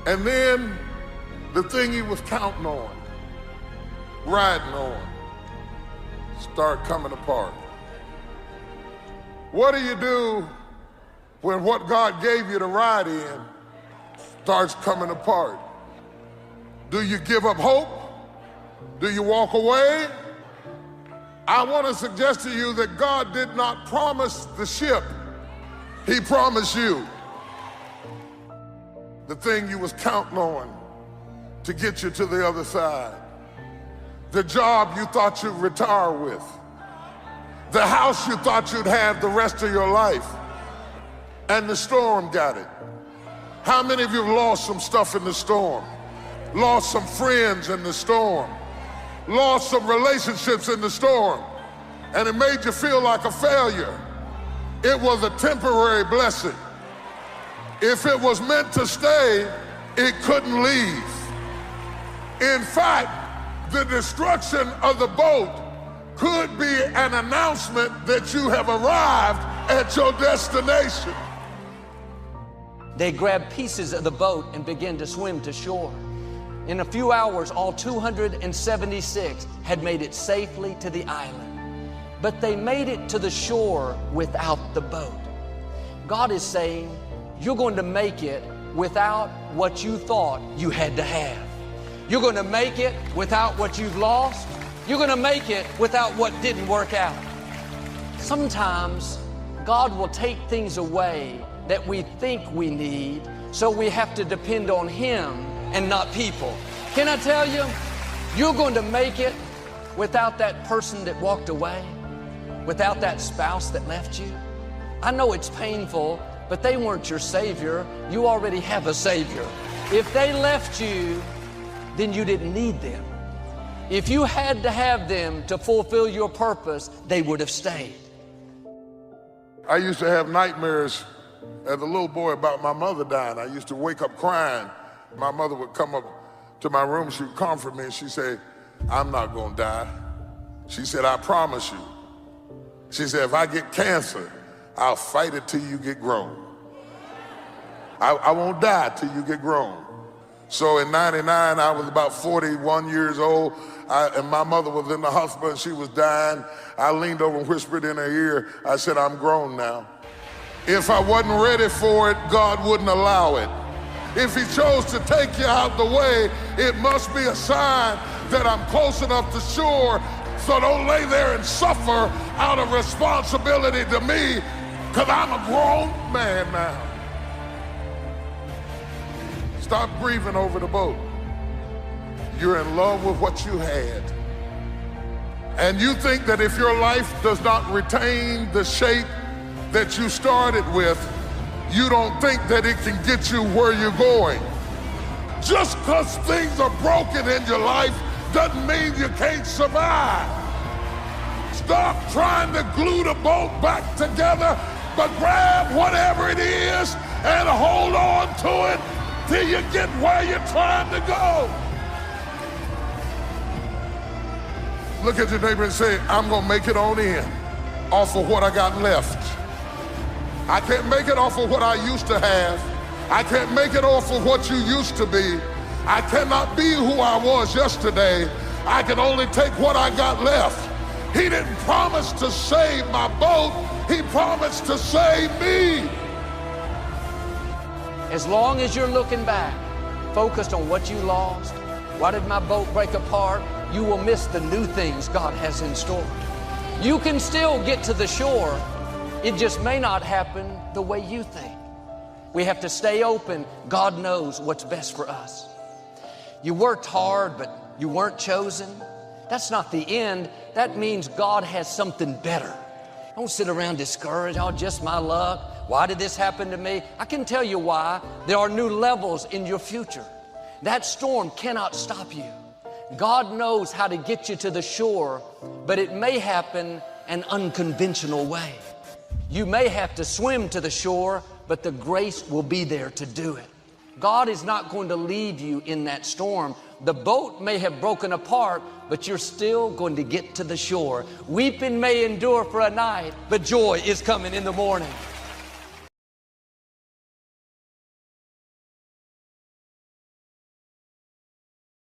And then the thing he was counting on, riding on, start coming apart. What do you do when what God gave you to ride in starts coming apart? Do you give up hope? Do you walk away? I want to suggest to you that God did not promise the ship. He promised you. The thing you was counting on to get you to the other side. The job you thought you'd retire with. The house you thought you'd have the rest of your life. And the storm got it. How many of you have lost some stuff in the storm? Lost some friends in the storm? Lost some relationships in the storm? And it made you feel like a failure. It was a temporary blessing. If it was meant to stay, it couldn't leave. In fact, the destruction of the boat could be an announcement that you have arrived at your destination. They grabbed pieces of the boat and began to swim to shore. In a few hours, all 276 had made it safely to the island. But they made it to the shore without the boat. God is saying, you're going to make it without what you thought you had to have. You're going to make it without what you've lost. You're going to make it without what didn't work out. Sometimes God will take things away that we think we need, so we have to depend on Him and not people. Can I tell you, you're going to make it without that person that walked away, without that spouse that left you. I know it's painful, but they weren't your Savior. You already have a Savior. If they left you, then you didn't need them. If you had to have them to fulfill your purpose, they would have stayed. I used to have nightmares as a little boy about my mother dying. I used to wake up crying. My mother would come up to my room, she would comfort me, and she'd say, I'm not gonna die. She said, I promise you. She said, if I get cancer, I'll fight it till you get grown. I won't die till you get grown. So in '99, I was about 41 years old, and my mother was in the hospital and she was dying. I leaned over and whispered in her ear, I said, I'm grown now. If I wasn't ready for it, God wouldn't allow it. If He chose to take you out the way, it must be a sign that I'm close enough to shore, so don't lay there and suffer out of responsibility to me, because I'm a grown man now. Stop grieving over the boat. You're in love with what you had. And you think that if your life does not retain the shape that you started with, you don't think that it can get you where you're going. Just because things are broken in your life doesn't mean you can't survive. Stop trying to glue the boat back together, but grab whatever it is and hold on to it till you get where you're trying to go. Look at your neighbor and say, I'm gonna make it on in off of what I got left. I can't make it off of what I used to have. I can't make it off of what you used to be. I cannot be who I was yesterday. I can only take what I got left. He didn't promise to save my boat. He promised to save me. As long as you're looking back, focused on what you lost, why did my boat break apart, you will miss the new things God has in store. You can still get to the shore. It just may not happen the way you think. We have to stay open. God knows what's best for us. You worked hard, but you weren't chosen. That's not the end. That means God has something better. Don't sit around discouraged. Oh, just my luck. Why did this happen to me? I can tell you why. There are new levels in your future. That storm cannot stop you. God knows how to get you to the shore, but it may happen an unconventional way. You may have to swim to the shore, but the grace will be there to do it. God is not going to leave you in that storm. The boat may have broken apart, but you're still going to get to the shore. Weeping may endure for a night, but joy is coming in the morning.